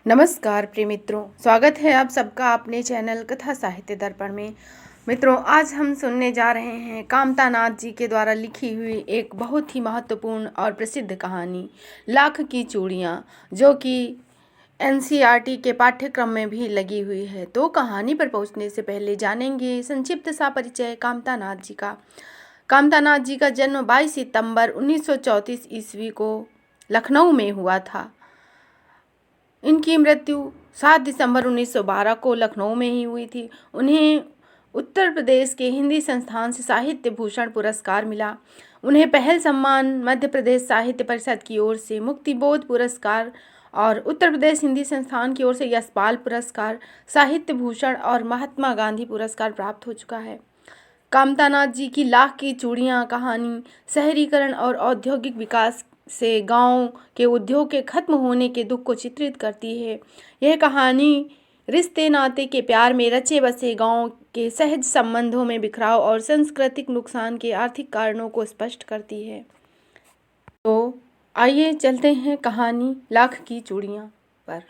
नमस्कार प्रिय मित्रों, स्वागत है आप सबका अपने चैनल कथा साहित्य दर्पण में। मित्रों, आज हम सुनने जा रहे हैं कामता नाथ जी के द्वारा लिखी हुई एक बहुत ही महत्वपूर्ण और प्रसिद्ध कहानी लाख की चूड़ियाँ, जो कि एनसीईआरटी के पाठ्यक्रम में भी लगी हुई है। तो कहानी पर पहुंचने से पहले जानेंगे संक्षिप्त सा परिचय कामता नाथ जी का। कामता नाथ जी का जन्म 22 सितंबर 1934 ईस्वी को लखनऊ में हुआ था। इनकी मृत्यु 7 दिसंबर 1912 को लखनऊ में ही हुई थी। उन्हें उत्तर प्रदेश के हिंदी संस्थान से साहित्य भूषण पुरस्कार मिला। उन्हें पहल सम्मान मध्य प्रदेश साहित्य परिषद की ओर से मुक्तिबोध पुरस्कार और उत्तर प्रदेश हिंदी संस्थान की ओर से यशपाल पुरस्कार, साहित्य भूषण और महात्मा गांधी पुरस्कार प्राप्त हो चुका है। कामता नाथ जी की लाख की चूड़ियाँ कहानी शहरीकरण और औद्योगिक विकास से गांव के उद्योग के खत्म होने के दुख को चित्रित करती है। यह कहानी रिश्ते नाते के प्यार में रचे बसे गांव के सहज संबंधों में बिखराव और सांस्कृतिक नुकसान के आर्थिक कारणों को स्पष्ट करती है। तो आइए चलते हैं कहानी लाख की चूड़ियाँ पर।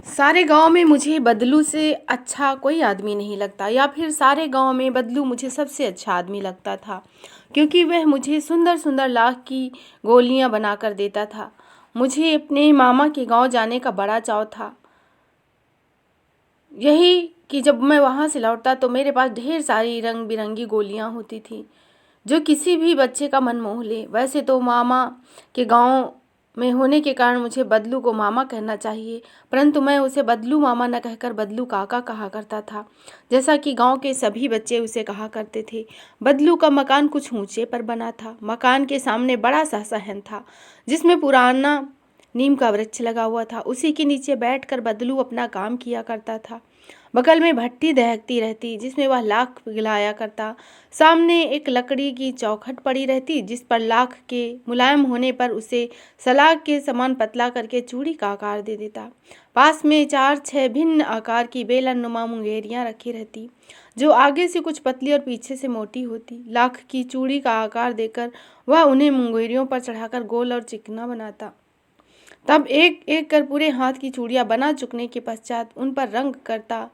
सारे गांव में मुझे बदलू से अच्छा कोई आदमी नहीं लगता, या फिर सारे गांव में बदलू मुझे सबसे अच्छा आदमी लगता था, क्योंकि वह मुझे सुंदर सुंदर लाख की गोलियां बना कर देता था। मुझे अपने मामा के गांव जाने का बड़ा चाव था। यही कि जब मैं वहां से लौटता तो मेरे पास ढेर सारी रंग बिरंगी गोलियां होती थी, जो किसी भी बच्चे का मन मोह ले। वैसे तो मामा के गांव में होने के कारण मुझे बदलू को मामा कहना चाहिए, परंतु मैं उसे बदलू मामा न कहकर बदलू काका कहा करता था, जैसा कि गांव के सभी बच्चे उसे कहा करते थे। बदलू का मकान कुछ ऊंचे पर बना था। मकान के सामने बड़ा सा सहन था, जिसमें पुराना नीम का वृक्ष लगा हुआ था। उसी के नीचे बैठकर बदलू अपना काम किया करता था। बगल में भट्टी दहकती रहती, जिसमें वह लाख पिघलाया करता। सामने एक लकड़ी की चौखट पड़ी रहती, जिस पर लाख के मुलायम होने पर उसे सलाख के समान पतला करके चूड़ी का आकार दे देता। पास में 4-6 भिन्न आकार की बेलनुमा मुंगेरियां रखी रहती, जो आगे से कुछ पतली और पीछे से मोटी होती। लाख की चूड़ी का आकार देकर वह उन्हें मुंगेरियों पर चढ़ाकर गोल और चिकना बनाता। तब एक एक कर पूरे हाथ की चूड़ियां बना चुकने के पश्चात उन पर रंग करता।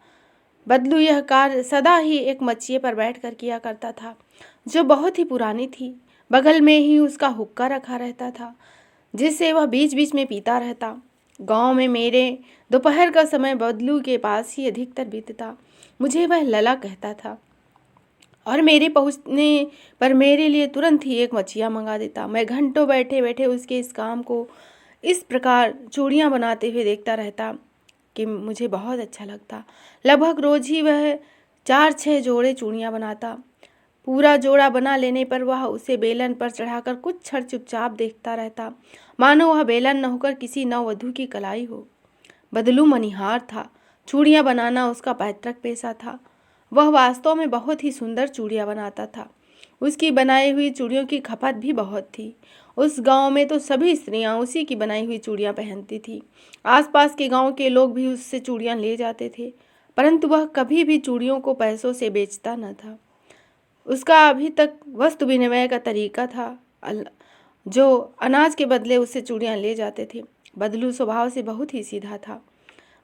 बदलू यह कार्य सदा ही एक मचिए पर बैठकर किया करता था, जो बहुत ही पुरानी थी। बगल में ही उसका हुक्का रखा रहता था, जिससे वह बीच बीच में पीता रहता। गांव में मेरे दोपहर का समय बदलू के पास ही अधिकतर बीतता। मुझे वह लला कहता था और मेरे पहुंचने पर मेरे लिए तुरंत ही एक मचिया मंगा देता। मैं घंटों बैठे बैठे उसके इस काम को इस प्रकार चूड़ियाँ बनाते हुए देखता रहता कि मुझे बहुत अच्छा लगता। लगभग रोज ही वह 4-6 जोड़े चूड़ियाँ बनाता। पूरा जोड़ा बना लेने पर वह उसे बेलन पर चढ़ाकर कुछ क्षण चुपचाप देखता रहता, मानो वह बेलन न होकर किसी नववधू की कलाई हो। बदलू मनिहार था। चूड़ियाँ बनाना उसका पैतृक पेशा था। वह वास्तव में बहुत ही सुंदर चूड़ियाँ बनाता था। उसकी बनाई हुई चूड़ियों की खपत भी बहुत थी। उस गांव में तो सभी स्त्रियां उसी की बनाई हुई चूड़ियां पहनती थी। आसपास के गांव के लोग भी उससे चूड़ियां ले जाते थे, परंतु वह कभी भी चूड़ियों को पैसों से बेचता न था। उसका अभी तक वस्तु विनिमय का तरीका था, जो अनाज के बदले उससे चूड़ियां ले जाते थे। बदलू स्वभाव से बहुत ही सीधा था।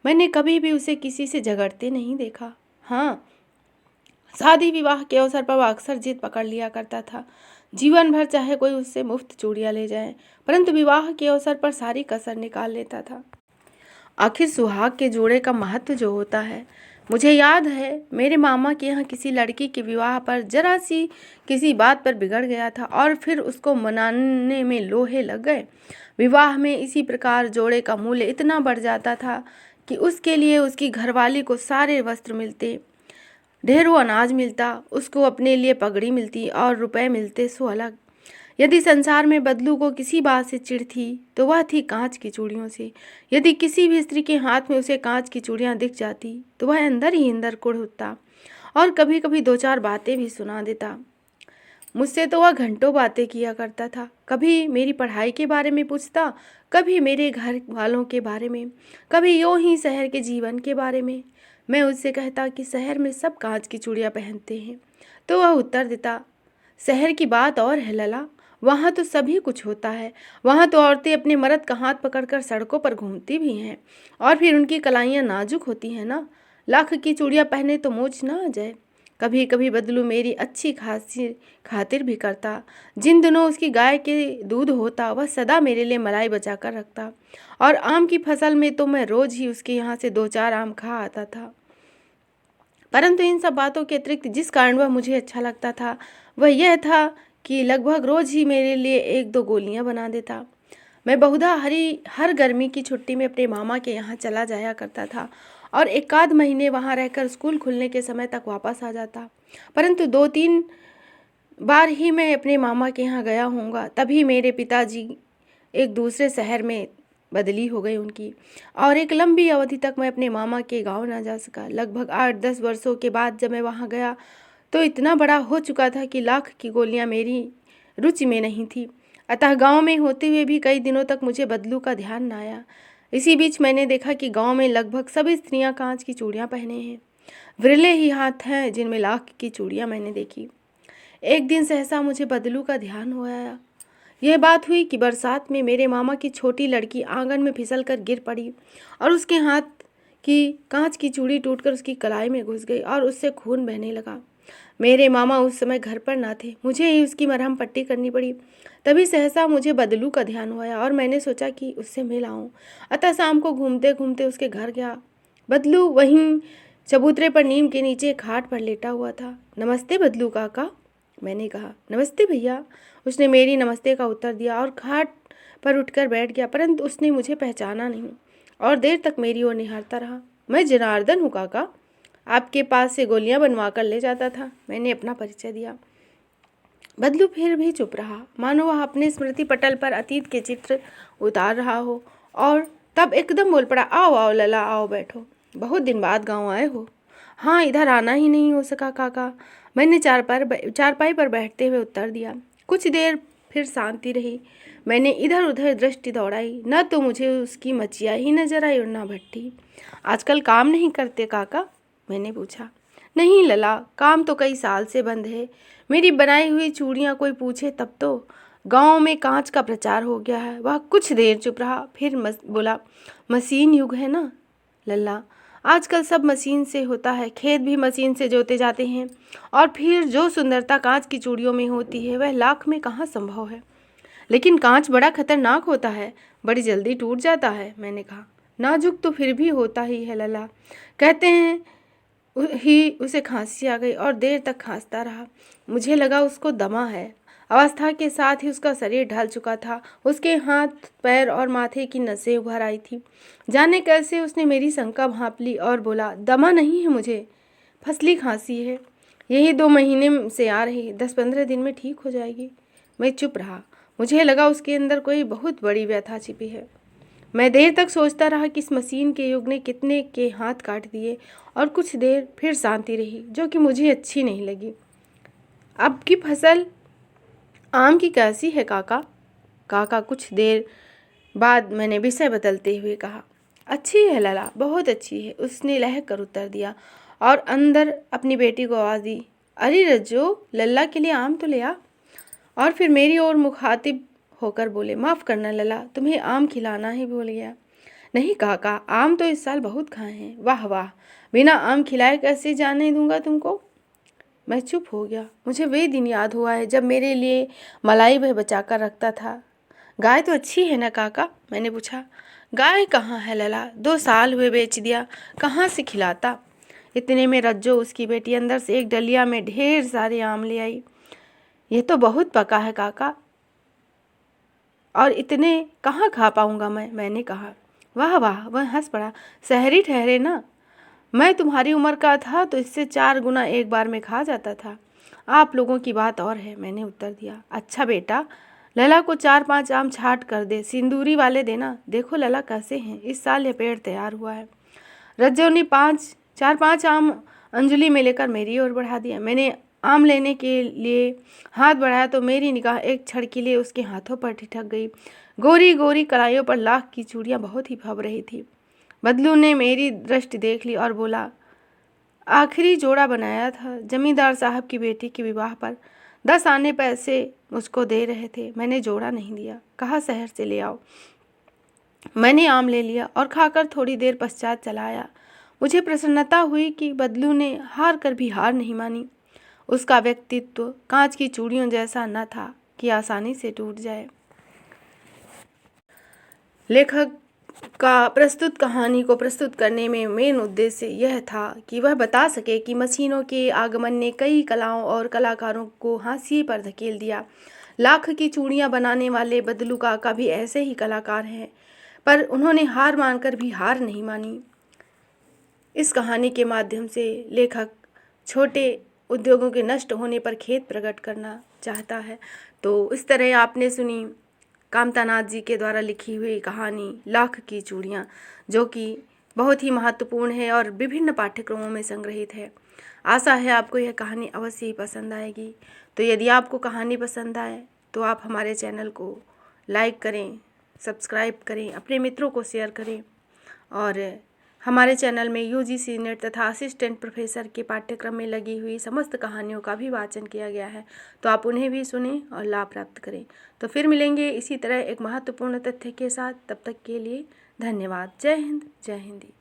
मैंने कभी भी उसे किसी से झगड़ते नहीं देखा। हाँ, शादी विवाह के अवसर पर वह अक्सर जिद पकड़ लिया करता था। जीवन भर चाहे कोई उससे मुफ्त चूड़ियां ले जाए, परंतु विवाह के अवसर पर सारी कसर निकाल लेता था। आखिर सुहाग के जोड़े का महत्व जो होता है, मुझे याद है मेरे मामा के यहाँ किसी लड़की के विवाह पर जरा सी किसी बात पर बिगड़ गया था और फिर उसको मनाने में लोहे लग गए। विवाह में इसी प्रकार जोड़े का मूल्य इतना बढ़ जाता था कि उसके लिए उसकी घरवाली को सारे वस्त्र मिलते, ढेरों अनाज मिलता, उसको अपने लिए पगड़ी मिलती और रुपए मिलते सो अलग। यदि संसार में बदलू को किसी बात से चिढ़ थी तो वह थी कांच की चूड़ियों से। यदि किसी भी स्त्री के हाथ में उसे कांच की चूड़ियां दिख जाती तो वह अंदर ही अंदर कुढ़ उठता और कभी कभी 2-4 बातें भी सुना देता। मुझसे तो वह घंटों बातें किया करता था। कभी मेरी पढ़ाई के बारे में पूछता, कभी मेरे घर वालों के बारे में, कभी यूं ही शहर के जीवन के बारे में। मैं उससे कहता कि शहर में सब कांच की चूड़ियां पहनते हैं, तो वह उत्तर देता, शहर की बात और है लला, वहाँ तो सभी कुछ होता है। वहाँ तो औरतें अपने मर्द का हाथ पकड़कर सड़कों पर घूमती भी हैं, और फिर उनकी कलाइयाँ नाजुक होती हैं ना। लाख की चूड़ियाँ पहने तो मोच ना आ जाए। कभी कभी बदलू मेरी अच्छी खासी खातिर भी करता। जिन दिनों उसकी गाय के दूध होता वह सदा मेरे लिए मलाई बचा कर रखता, और आम की फसल में तो मैं रोज ही उसके यहाँ से 2-4 आम खा आता था। परंतु इन सब बातों के अतिरिक्त जिस कारण वह मुझे अच्छा लगता था वह यह था कि लगभग रोज ही मेरे लिए 1-2 गोलियां बना देता। मैं बहुधा हर गर्मी की छुट्टी में अपने मामा के यहाँ चला जाया करता था, और 1 आध महीने वहाँ रहकर स्कूल खुलने के समय तक वापस आ जाता। परंतु 2-3 बार ही मैं अपने मामा के यहाँ गया होऊंगा, तभी मेरे पिताजी एक दूसरे शहर में बदली हो गई उनकी, और एक लंबी अवधि तक मैं अपने मामा के गांव ना जा सका। लगभग 8-10 वर्षों के बाद जब मैं वहाँ गया तो इतना बड़ा हो चुका था कि लाख की गोलियाँ मेरी रुचि में नहीं थी। अतः गांव में होते हुए भी कई दिनों तक मुझे बदलू का ध्यान न आया। इसी बीच मैंने देखा कि गांव में लगभग सभी स्त्रियां कांच की चूड़ियां पहने हैं। विरले ही हाथ हैं जिनमें लाख की चूड़ियां मैंने देखी। एक दिन सहसा मुझे बदलू का ध्यान हो आया। यह बात हुई कि बरसात में मेरे मामा की छोटी लड़की आंगन में फिसलकर गिर पड़ी, और उसके हाथ की कांच की चूड़ी टूटकर उसकी कलाई में घुस गई और उससे खून बहने लगा। मेरे मामा उस समय घर पर ना थे, मुझे ही उसकी मरहम पट्टी करनी पड़ी। तभी सहसा मुझे बदलू का ध्यान हुआ और मैंने सोचा कि उससे मिल आऊं। अतः शाम को घूमते घूमते उसके घर गया। बदलू वहीं चबूतरे पर नीम के नीचे खाट पर लेटा हुआ था। नमस्ते बदलू काका, मैंने कहा। नमस्ते भैया, उसने मेरी नमस्ते का उत्तर दिया और खाट पर उठकर बैठ गया। परंतु उसने मुझे पहचाना नहीं और देर तक मेरी ओर निहारता रहा। मैं जनार्दन हूँ काका, आपके पास से गोलियां बनवा कर ले जाता था, मैंने अपना परिचय दिया। बदलू फिर भी चुप रहा, मानो वह अपने स्मृति पटल पर अतीत के चित्र उतार रहा हो, और तब एकदम बोल पड़ा, आओ आओ लला, आओ बैठो। बहुत दिन बाद गांव आए हो? हाँ, इधर आना ही नहीं हो सका काका, मैंने चारपाई पर बैठते हुए उत्तर दिया। कुछ देर फिर शांति रही। मैंने इधर उधर दृष्टि दौड़ाई, न तो मुझे उसकी मचिया ही नजर आई और न भट्टी। आजकल काम नहीं करते काका, मैंने पूछा। नहीं लला, काम तो कई साल से बंद है। मेरी बनाई हुई चूड़ियाँ कोई पूछे तब तो। गांव में कांच का प्रचार हो गया है। वह कुछ देर चुप रहा, फिर बोला, मशीन युग है ना लल्ला, आजकल सब मशीन से होता है। खेत भी मशीन से जोते जाते हैं, और फिर जो सुंदरता कांच की चूड़ियों में होती है वह लाख में कहाँ संभव है। लेकिन कांच बड़ा खतरनाक होता है, बड़ी जल्दी टूट जाता है, मैंने कहा। नाजुक तो फिर भी होता ही है लला, कहते हैं ही उसे खांसी आ गई और देर तक खांसता रहा। मुझे लगा उसको दमा है। अवस्था के साथ ही उसका शरीर ढल चुका था। उसके हाथ, पैर और माथे की नसें उभर आई थी। जाने कैसे उसने मेरी शंका भांप ली और बोला, दमा नहीं है मुझे, फसली खांसी है। यही 2 महीने से आ रही, 10-15 दिन में ठीक हो जाएगी। मैं चुप रहा। मुझे लगा उसके अंदर कोई बहुत बड़ी व्यथा छिपी है। मैं देर तक सोचता रहा कि इस मशीन के युग ने कितने के हाथ काट दिए, और कुछ देर फिर शांति रही जो कि मुझे अच्छी नहीं लगी। अब की फसल आम की कैसी है काका? काका कुछ देर बाद मैंने विषय बदलते हुए कहा, अच्छी है लला, बहुत अच्छी है, उसने लहक कर उत्तर दिया और अंदर अपनी बेटी को आवाज़ दी, अरे रज्जो, लल्ला के लिए आम तो ले आ। और फिर मेरी ओर मुखातिब होकर बोले, माफ़ करना लला, तुम्हें आम खिलाना ही भूल गया। नहीं काका, आम तो इस साल बहुत खाए हैं। वाह वाह, बिना आम खिलाए कैसे जाने दूंगा तुमको। मैं चुप हो गया। मुझे वे दिन याद हुआ है जब मेरे लिए मलाई वह बचा कर रखता था। गाय तो अच्छी है ना काका, मैंने पूछा। गाय कहाँ है लला, 2 साल हुए बेच दिया, कहाँ से खिलाता। इतने में रज्जो, उसकी बेटी, अंदर से एक डलिया में ढेर सारे आम ले आई। ये तो बहुत पका है काका, और इतने कहाँ खा पाऊंगा मैंने कहा। वाह वाह, वह हंस पड़ा, शहरी ठहरे ना, मैं तुम्हारी उम्र का था तो इससे 4 गुना एक बार में खा जाता था। आप लोगों की बात और है, मैंने उत्तर दिया। अच्छा बेटा, लला को 4-5 आम छाट कर दे, सिंदूरी वाले देना। देखो लला कैसे हैं, इस साल ये पेड़ तैयार हुआ है। रज्जो ने 4-5 आम अंजलि में लेकर मेरी ओर बढ़ा दिया। मैंने आम लेने के लिए हाथ बढ़ाया तो मेरी निगाह एक क्षण के लिए उसके हाथों पर ठिठक गई। गोरी गोरी कलाइयों पर लाख की चूड़ियाँ बहुत ही फब रही थी। बदलू ने मेरी दृष्टि देख ली और बोला, आखिरी जोड़ा बनाया था जमींदार साहब की बेटी के विवाह पर, 10 आने पैसे मुझको दे रहे थे, मैंने जोड़ा नहीं दिया, कहा शहर से ले आओ। मैंने आम ले लिया और खाकर थोड़ी देर पश्चात चला आया। मुझे प्रसन्नता हुई कि बदलू ने हार कर भी हार नहीं मानी। उसका व्यक्तित्व कांच की चूड़ियों जैसा न था कि आसानी से टूट जाए। लेखक का प्रस्तुत कहानी को प्रस्तुत करने में मेन उद्देश्य यह था कि वह बता सके कि मशीनों के आगमन ने कई कलाओं और कलाकारों को हाशिए पर धकेल दिया। लाख की चूड़ियाँ बनाने वाले बदलू काका भी ऐसे ही कलाकार हैं, पर उन्होंने हार मानकर भी हार नहीं मानी। इस कहानी के माध्यम से लेखक छोटे उद्योगों के नष्ट होने पर खेद प्रकट करना चाहता है। तो इस तरह आपने सुनी कामता नाथ जी के द्वारा लिखी हुई कहानी लाख की चूड़ियाँ, जो कि बहुत ही महत्वपूर्ण है और विभिन्न पाठ्यक्रमों में संग्रहित है। आशा है आपको यह कहानी अवश्य ही पसंद आएगी। तो यदि आपको कहानी पसंद आए तो आप हमारे चैनल को लाइक करें, सब्सक्राइब करें, अपने मित्रों को शेयर करें। और हमारे चैनल में यूजीसी नेट तथा असिस्टेंट प्रोफेसर के पाठ्यक्रम में लगी हुई समस्त कहानियों का भी वाचन किया गया है, तो आप उन्हें भी सुनें और लाभ प्राप्त करें। तो फिर मिलेंगे इसी तरह एक महत्वपूर्ण तथ्य के साथ। तब तक के लिए धन्यवाद। जय हिंद, जय हिंदी।